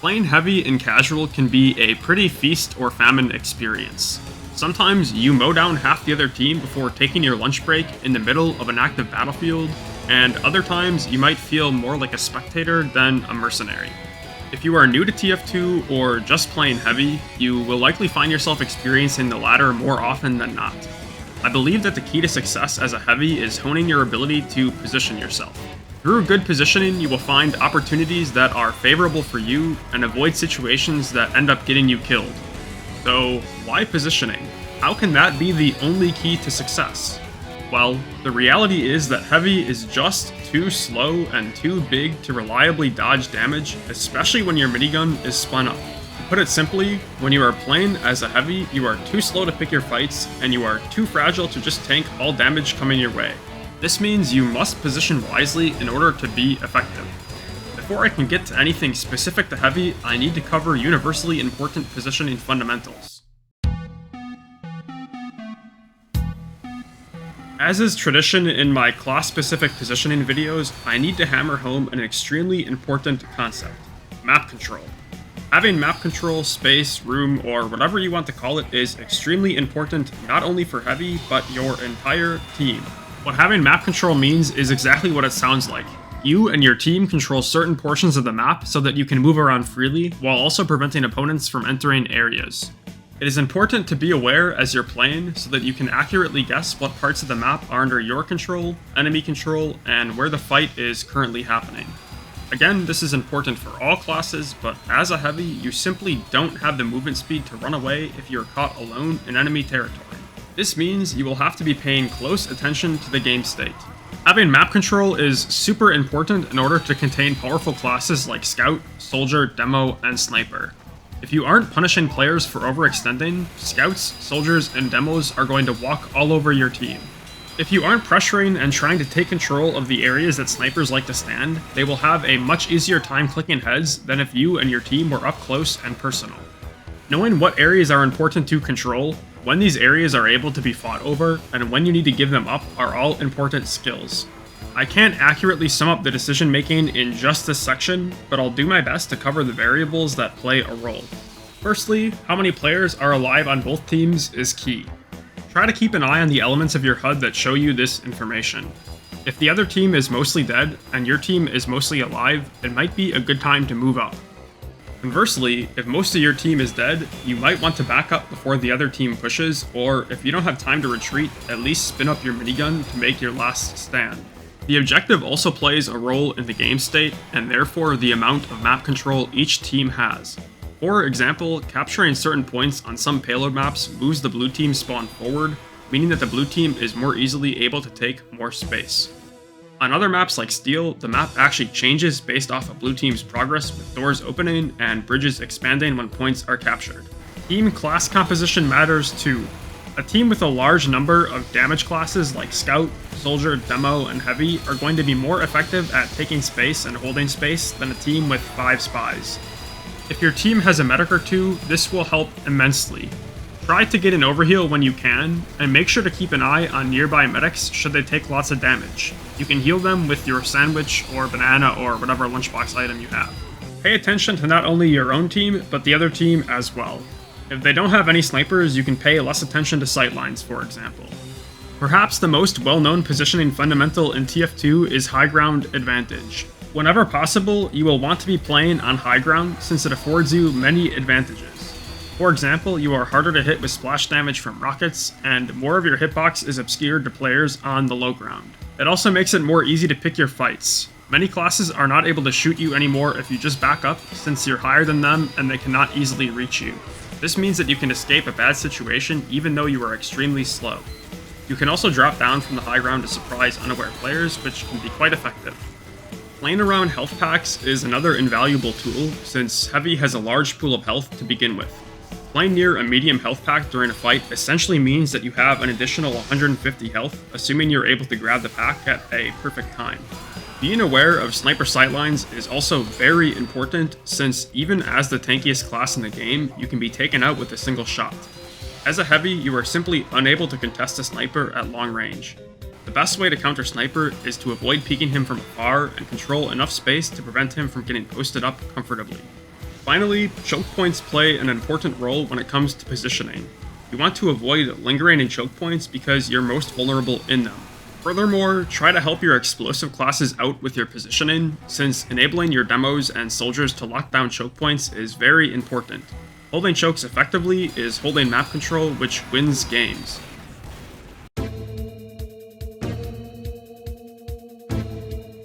Playing heavy in casual can be a pretty feast or famine experience. Sometimes you mow down half the other team before taking your lunch break in the middle of an active battlefield, and other times you might feel more like a spectator than a mercenary. If you are new to TF2 or just playing heavy, you will likely find yourself experiencing the latter more often than not. I believe that the key to success as a heavy is honing your ability to position yourself. Through good positioning, you will find opportunities that are favorable for you and avoid situations that end up getting you killed. So, why positioning? How can that be the only key to success? Well, the reality is that heavy is just too slow and too big to reliably dodge damage, especially when your minigun is spun up. To put it simply, when you are playing as a heavy, you are too slow to pick your fights, and you are too fragile to just tank all damage coming your way. This means you must position wisely in order to be effective. Before I can get to anything specific to heavy, I need to cover universally important positioning fundamentals. As is tradition in my class-specific positioning videos, I need to hammer home an extremely important concept: map control. Having map control, space, room, or whatever you want to call it is extremely important not only for heavy, but your entire team. What having map control means is exactly what it sounds like. You and your team control certain portions of the map so that you can move around freely, while also preventing opponents from entering areas. It is important to be aware as you're playing so that you can accurately guess what parts of the map are under your control, enemy control, and where the fight is currently happening. Again, this is important for all classes, but as a heavy, you simply don't have the movement speed to run away if you're caught alone in enemy territory. This means you will have to be paying close attention to the game state. Having map control is super important in order to contain powerful classes like Scout, Soldier, Demo, and Sniper. If you aren't punishing players for overextending, Scouts, Soldiers, and Demos are going to walk all over your team. If you aren't pressuring and trying to take control of the areas that snipers like to stand, they will have a much easier time clicking heads than if you and your team were up close and personal. Knowing what areas are important to control, when these areas are able to be fought over, and when you need to give them up are all important skills. I can't accurately sum up the decision making in just this section, but I'll do my best to cover the variables that play a role. Firstly, how many players are alive on both teams is key. Try to keep an eye on the elements of your HUD that show you this information. If the other team is mostly dead, and your team is mostly alive, it might be a good time to move up. Conversely, if most of your team is dead, you might want to back up before the other team pushes, or if you don't have time to retreat, at least spin up your minigun to make your last stand. The objective also plays a role in the game state, and therefore the amount of map control each team has. For example, capturing certain points on some payload maps moves the blue team spawn forward, meaning that the blue team is more easily able to take more space. On other maps like Steel, the map actually changes based off of blue team's progress, with doors opening and bridges expanding when points are captured. Team class composition matters too. A team with a large number of damage classes like Scout, Soldier, Demo, and Heavy are going to be more effective at taking space and holding space than a team with 5 spies. If your team has a medic or 2, this will help immensely. Try to get an overheal when you can, and make sure to keep an eye on nearby medics should they take lots of damage. You can heal them with your sandwich or banana or whatever lunchbox item you have. Pay attention to not only your own team, but the other team as well. If they don't have any snipers, you can pay less attention to sightlines, for example. Perhaps the most well-known positioning fundamental in TF2 is high ground advantage. Whenever possible, you will want to be playing on high ground since it affords you many advantages. For example, you are harder to hit with splash damage from rockets, and more of your hitbox is obscured to players on the low ground. It also makes it more easy to pick your fights. Many classes are not able to shoot you anymore if you just back up, since you're higher than them and they cannot easily reach you. This means that you can escape a bad situation even though you are extremely slow. You can also drop down from the high ground to surprise unaware players, which can be quite effective. Playing around health packs is another invaluable tool, since Heavy has a large pool of health to begin with. Playing near a medium health pack during a fight essentially means that you have an additional 150 health, assuming you're able to grab the pack at a perfect time. Being aware of sniper sightlines is also very important, since even as the tankiest class in the game, you can be taken out with a single shot. As a Heavy, you are simply unable to contest a sniper at long range. The best way to counter Sniper is to avoid peeking him from afar and control enough space to prevent him from getting posted up comfortably. Finally, choke points play an important role when it comes to positioning. You want to avoid lingering in choke points because you're most vulnerable in them. Furthermore, try to help your explosive classes out with your positioning, since enabling your demos and soldiers to lock down choke points is very important. Holding chokes effectively is holding map control, which wins games.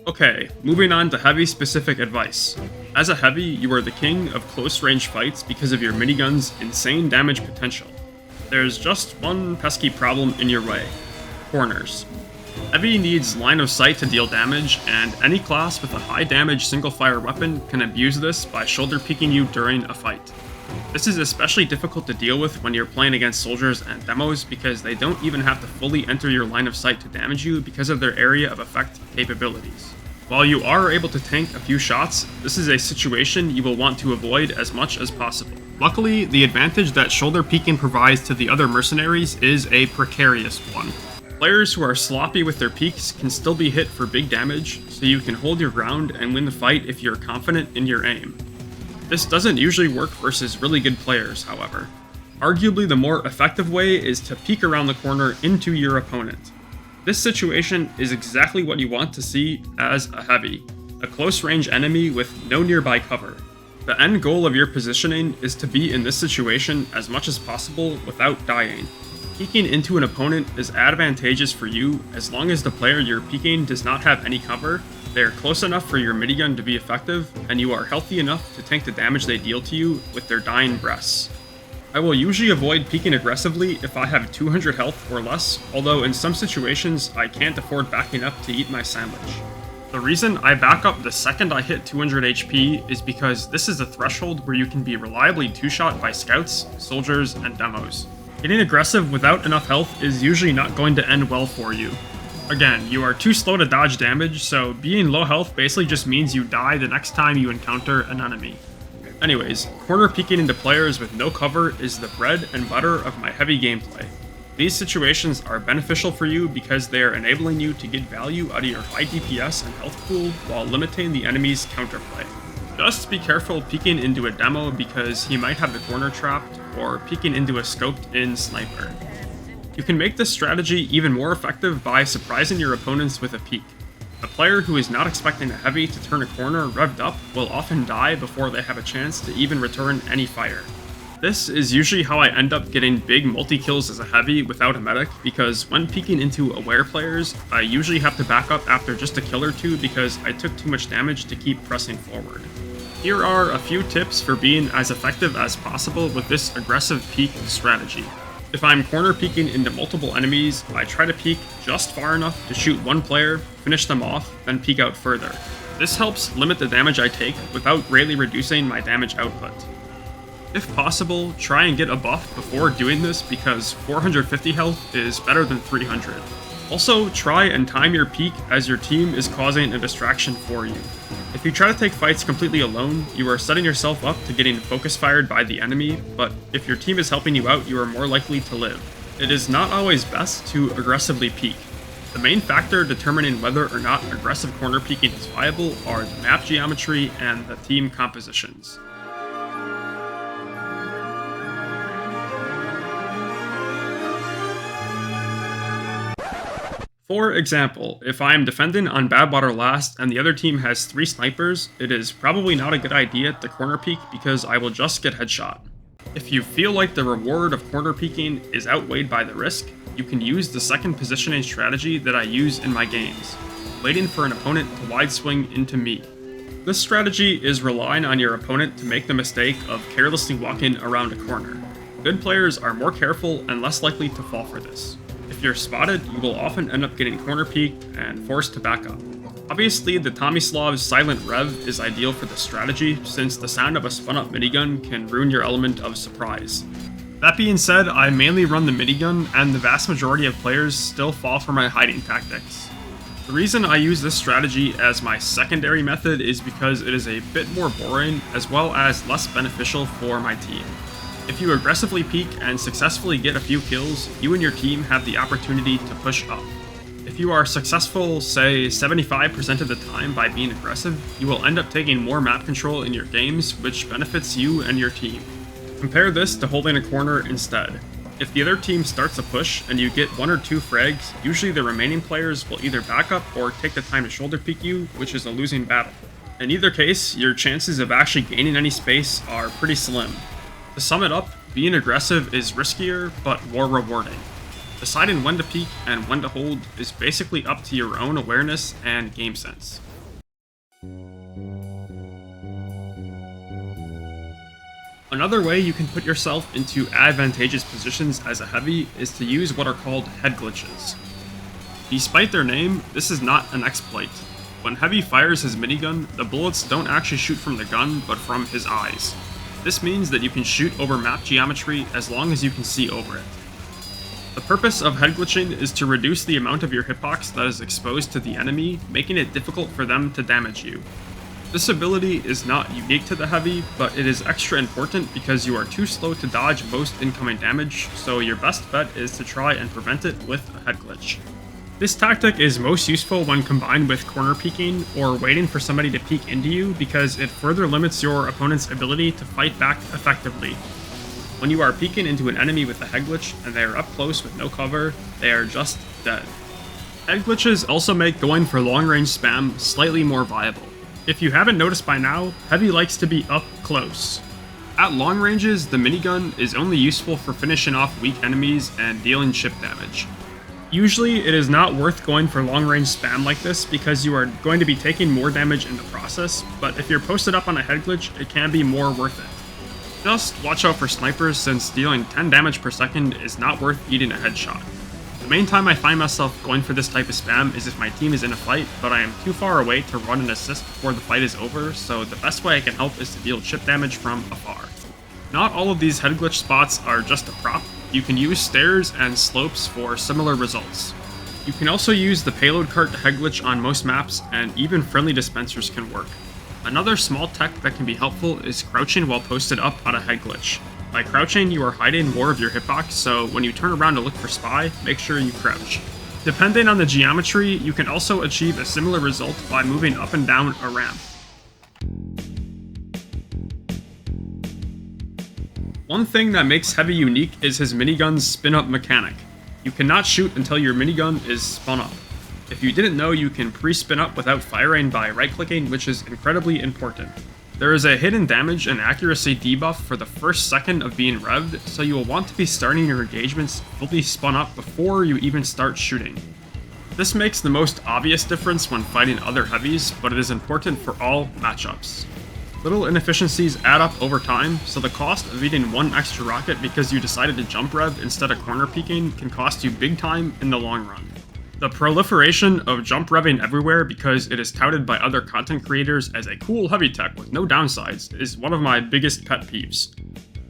Okay, moving on to heavy specific advice. As a heavy, you are the king of close range fights because of your minigun's insane damage potential. There's just one pesky problem in your way: corners. Heavy needs line of sight to deal damage, and any class with a high damage single fire weapon can abuse this by shoulder peeking you during a fight. This is especially difficult to deal with when you're playing against soldiers and demos because they don't even have to fully enter your line of sight to damage you because of their area of effect capabilities. While you are able to tank a few shots, this is a situation you will want to avoid as much as possible. Luckily, the advantage that shoulder peeking provides to the other mercenaries is a precarious one. Players who are sloppy with their peeks can still be hit for big damage, so you can hold your ground and win the fight if you're confident in your aim. This doesn't usually work versus really good players, however. Arguably the more effective way is to peek around the corner into your opponent. This situation is exactly what you want to see as a heavy, a close range enemy with no nearby cover. The end goal of your positioning is to be in this situation as much as possible without dying. Peeking into an opponent is advantageous for you as long as the player you're peeking does not have any cover, they are close enough for your minigun to be effective, and you are healthy enough to tank the damage they deal to you with their dying breaths. I will usually avoid peeking aggressively if I have 200 health or less, although in some situations I can't afford backing up to eat my sandwich. The reason I back up the second I hit 200 HP is because this is a threshold where you can be reliably two-shot by scouts, soldiers, and demos. Getting aggressive without enough health is usually not going to end well for you. Again, you are too slow to dodge damage, so being low health basically just means you die the next time you encounter an enemy. Anyways, corner peeking into players with no cover is the bread and butter of my heavy gameplay. These situations are beneficial for you because they are enabling you to get value out of your high DPS and health pool while limiting the enemy's counterplay. Just be careful peeking into a demo because he might have the corner trapped, or peeking into a scoped-in sniper. You can make this strategy even more effective by surprising your opponents with a peek. A player who is not expecting a heavy to turn a corner revved up will often die before they have a chance to even return any fire. This is usually how I end up getting big multi-kills as a heavy without a medic, because when peeking into aware players, I usually have to back up after just a kill or two because I took too much damage to keep pressing forward. Here are a few tips for being as effective as possible with this aggressive peek strategy. If I'm corner peeking into multiple enemies, I try to peek just far enough to shoot one player, finish them off, then peek out further. This helps limit the damage I take without greatly reducing my damage output. If possible, try and get a buff before doing this because 450 health is better than 300. Also, try and time your peek as your team is causing a distraction for you. If you try to take fights completely alone, you are setting yourself up to getting focus fired by the enemy, but if your team is helping you out, you are more likely to live. It is not always best to aggressively peek. The main factor determining whether or not aggressive corner peeking is viable are the map geometry and the team compositions. For example, if I am defending on Badwater last and the other team has 3 snipers, it is probably not a good idea to corner peek because I will just get headshot. If you feel like the reward of corner peeking is outweighed by the risk, you can use the second positioning strategy that I use in my games, waiting for an opponent to wide swing into me. This strategy is relying on your opponent to make the mistake of carelessly walking around a corner. Good players are more careful and less likely to fall for this. If you're spotted, you will often end up getting corner peeked and forced to back up. Obviously, the Tomislav's silent rev is ideal for this strategy, since the sound of a spun-up minigun can ruin your element of surprise. That being said, I mainly run the minigun, and the vast majority of players still fall for my hiding tactics. The reason I use this strategy as my secondary method is because it is a bit more boring, as well as less beneficial for my team. If you aggressively peek and successfully get a few kills, you and your team have the opportunity to push up. If If you are successful, say 75% of the time by being aggressive, you will end up taking more map control in your games, which benefits you and your team. Compare this to holding a corner instead. If the other team starts a push and you get 1 or 2 frags, usually the remaining players will either back up or take the time to shoulder peek you, which is a losing battle. In either case, your chances of actually gaining any space are pretty slim. To sum it up, being aggressive is riskier, but more rewarding. Deciding when to peek and when to hold is basically up to your own awareness and game sense. Another way you can put yourself into advantageous positions as a heavy is to use what are called head glitches. Despite their name, this is not an exploit. When Heavy fires his minigun, the bullets don't actually shoot from the gun, but from his eyes. This means that you can shoot over map geometry as long as you can see over it. The purpose of head glitching is to reduce the amount of your hitbox that is exposed to the enemy, making it difficult for them to damage you. This ability is not unique to the Heavy, but it is extra important because you are too slow to dodge most incoming damage, so your best bet is to try and prevent it with a head glitch. This tactic is most useful when combined with corner peeking or waiting for somebody to peek into you because it further limits your opponent's ability to fight back effectively. When you are peeking into an enemy with a head glitch and they are up close with no cover, they are just dead. Head glitches also make going for long-range spam slightly more viable. If you haven't noticed by now, Heavy likes to be up close. At long ranges, the minigun is only useful for finishing off weak enemies and dealing chip damage. Usually, it is not worth going for long-range spam like this because you are going to be taking more damage in the process, but if you're posted up on a head glitch, it can be more worth it. Just watch out for snipers since dealing 10 damage per second is not worth eating a headshot. The main time I find myself going for this type of spam is if my team is in a fight, but I am too far away to run an assist before the fight is over, so the best way I can help is to deal chip damage from afar. Not all of these head glitch spots are just a prop. You can use stairs and slopes for similar results. You can also use the payload cart to head glitch on most maps, and even friendly dispensers can work. Another small tech that can be helpful is crouching while posted up on a head glitch. By crouching, you are hiding more of your hitbox, so when you turn around to look for spy, make sure you crouch. Depending on the geometry, you can also achieve a similar result by moving up and down a ramp. One thing that makes Heavy unique is his minigun's spin-up mechanic. You cannot shoot until your minigun is spun up. If you didn't know, you can pre-spin up without firing by right-clicking, which is incredibly important. There is a hidden damage and accuracy debuff for the first second of being revved, so you will want to be starting your engagements fully spun up before you even start shooting. This makes the most obvious difference when fighting other heavies, but it is important for all matchups. Little inefficiencies add up over time, so the cost of eating one extra rocket because you decided to jump rev instead of corner peeking can cost you big time in the long run. The proliferation of jump revving everywhere because it is touted by other content creators as a cool heavy tech with no downsides is one of my biggest pet peeves.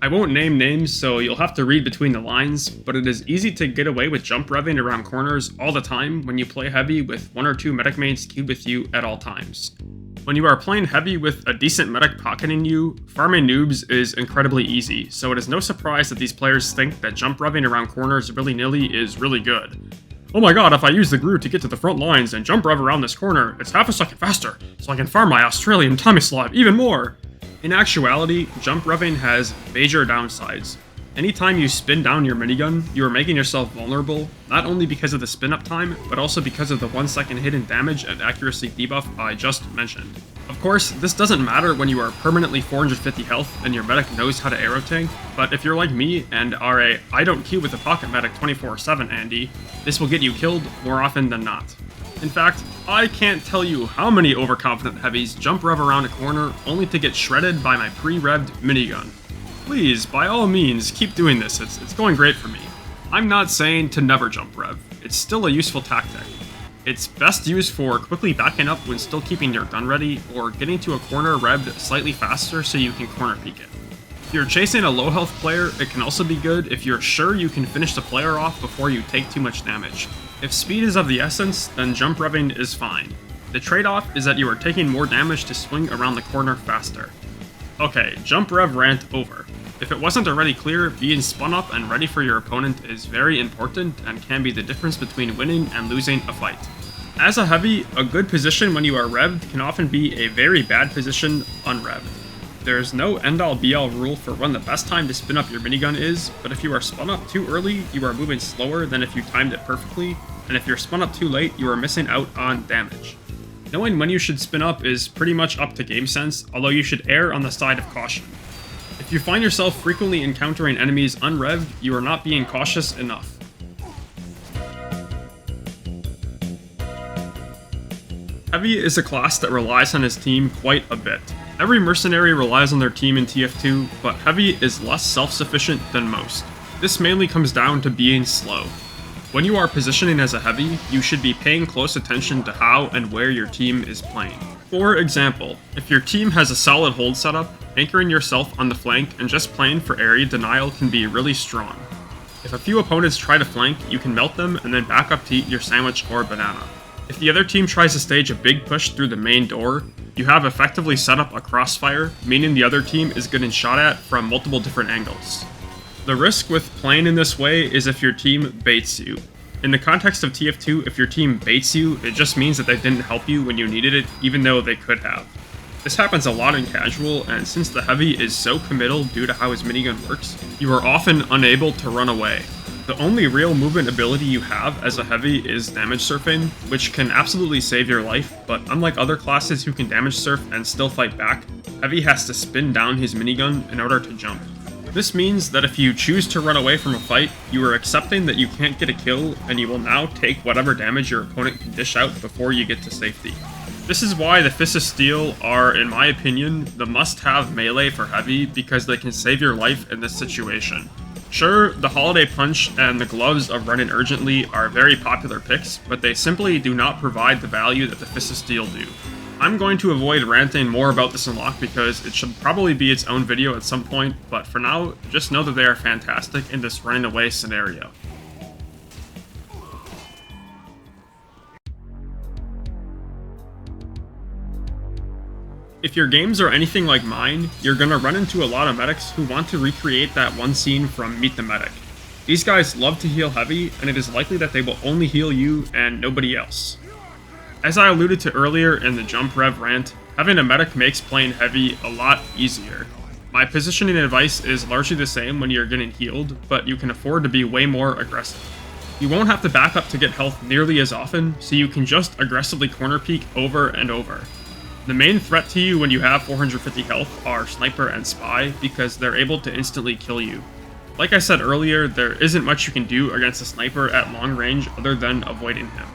I won't name names, so you'll have to read between the lines, but it is easy to get away with jump revving around corners all the time when you play heavy with 1 or 2 medic mains queued with you at all times. When you are playing heavy with a decent medic pocketing you, farming noobs is incredibly easy, so it is no surprise that these players think that jump revving around corners willy-nilly is really good. Oh my god, if I use the Groot to get to the front lines and jump rev around this corner, it's half a second faster, so I can farm my Australian Tomislav even more! In actuality, jump revving has major downsides. Anytime you spin down your minigun, you are making yourself vulnerable, not only because of the spin up time, but also because of the 1 second hidden damage and accuracy debuff I just mentioned. Of course, this doesn't matter when you are permanently 450 health and your medic knows how to arrow tank, but if you're like me and are a I don't queue with the pocket medic 24/7 Andy, this will get you killed more often than not. In fact, I can't tell you how many overconfident heavies jump rev around a corner only to get shredded by my pre-revved minigun. Please, by all means, keep doing this, it's going great for me. I'm not saying to never jump rev, it's still a useful tactic. It's best used for quickly backing up when still keeping your gun ready, or getting to a corner revved slightly faster so you can corner peek it. If you're chasing a low health player, it can also be good if you're sure you can finish the player off before you take too much damage. If speed is of the essence, then jump revving is fine. The trade-off is that you are taking more damage to swing around the corner faster. Okay, jump rev rant over. If it wasn't already clear, being spun up and ready for your opponent is very important and can be the difference between winning and losing a fight. As a heavy, a good position when you are revved can often be a very bad position unrevved. There's no end-all be-all rule for when the best time to spin up your minigun is, but if you are spun up too early, you are moving slower than if you timed it perfectly, and if you're spun up too late, you are missing out on damage. Knowing when you should spin up is pretty much up to game sense, although you should err on the side of caution. If you find yourself frequently encountering enemies unrevved, you are not being cautious enough. Heavy is a class that relies on his team quite a bit. Every mercenary relies on their team in TF2, but Heavy is less self-sufficient than most. This mainly comes down to being slow. When you are positioning as a Heavy, you should be paying close attention to how and where your team is playing. For example, if your team has a solid hold setup, anchoring yourself on the flank and just playing for area denial can be really strong. If a few opponents try to flank, you can melt them and then back up to eat your sandwich or banana. If the other team tries to stage a big push through the main door, you have effectively set up a crossfire, meaning the other team is getting shot at from multiple different angles. The risk with playing in this way is if your team baits you. In the context of TF2, if your team baits you, it just means that they didn't help you when you needed it, even though they could have. This happens a lot in casual, and since the Heavy is so committal due to how his minigun works, you are often unable to run away. The only real movement ability you have as a Heavy is damage surfing, which can absolutely save your life, but unlike other classes who can damage surf and still fight back, Heavy has to spin down his minigun in order to jump. This means that if you choose to run away from a fight, you are accepting that you can't get a kill, and you will now take whatever damage your opponent can dish out before you get to safety. This is why the Fists of Steel are, in my opinion, the must-have melee for Heavy because they can save your life in this situation. Sure, the Holiday Punch and the Gloves of Running Urgently are very popular picks, but they simply do not provide the value that the Fists of Steel do. I'm going to avoid ranting more about this unlock because it should probably be its own video at some point, but for now, just know that they are fantastic in this running away scenario. If your games are anything like mine, you're gonna run into a lot of medics who want to recreate that one scene from Meet the Medic. These guys love to heal Heavy, and it is likely that they will only heal you and nobody else. As I alluded to earlier in the Jump Rev rant, having a medic makes playing Heavy a lot easier. My positioning advice is largely the same when you're getting healed, but you can afford to be way more aggressive. You won't have to back up to get health nearly as often, so you can just aggressively corner peek over and over. The main threat to you when you have 450 health are Sniper and Spy, because they're able to instantly kill you. Like I said earlier, there isn't much you can do against a Sniper at long range other than avoiding him.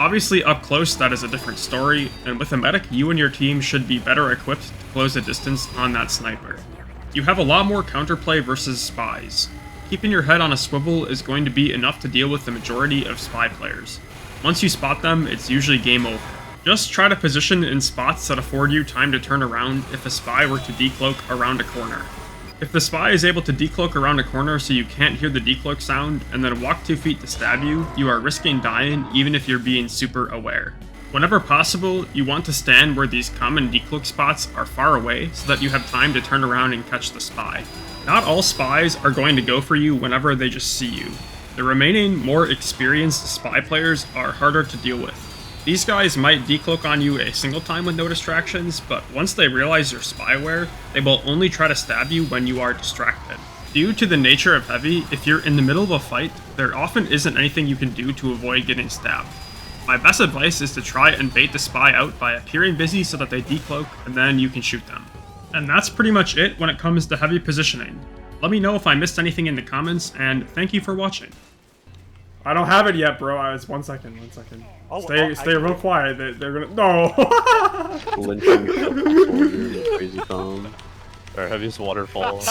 Obviously up close that is a different story, and with a medic you and your team should be better equipped to close the distance on that Sniper. You have a lot more counterplay versus Spies. Keeping your head on a swivel is going to be enough to deal with the majority of Spy players. Once you spot them, it's usually game over. Just try to position in spots that afford you time to turn around if a Spy were to decloak around a corner. If the Spy is able to decloak around a corner so you can't hear the decloak sound, and then walk 2 feet to stab you, you are risking dying even if you're being super aware. Whenever possible, you want to stand where these common decloak spots are far away so that you have time to turn around and catch the Spy. Not all Spies are going to go for you whenever they just see you. The remaining, more experienced Spy players are harder to deal with. These guys might decloak on you a single time with no distractions, but once they realize you're spyware, they will only try to stab you when you are distracted. Due to the nature of Heavy, if you're in the middle of a fight, there often isn't anything you can do to avoid getting stabbed. My best advice is to try and bait the Spy out by appearing busy so that they decloak, and then you can shoot them. And that's pretty much it when it comes to Heavy positioning. Let me know if I missed anything in the comments, and thank you for watching. I don't have it yet, bro. It's 1 second. Oh, stay real quiet. They're gonna. No! Lynching soldiers, crazy bomb. Our heaviest waterfall.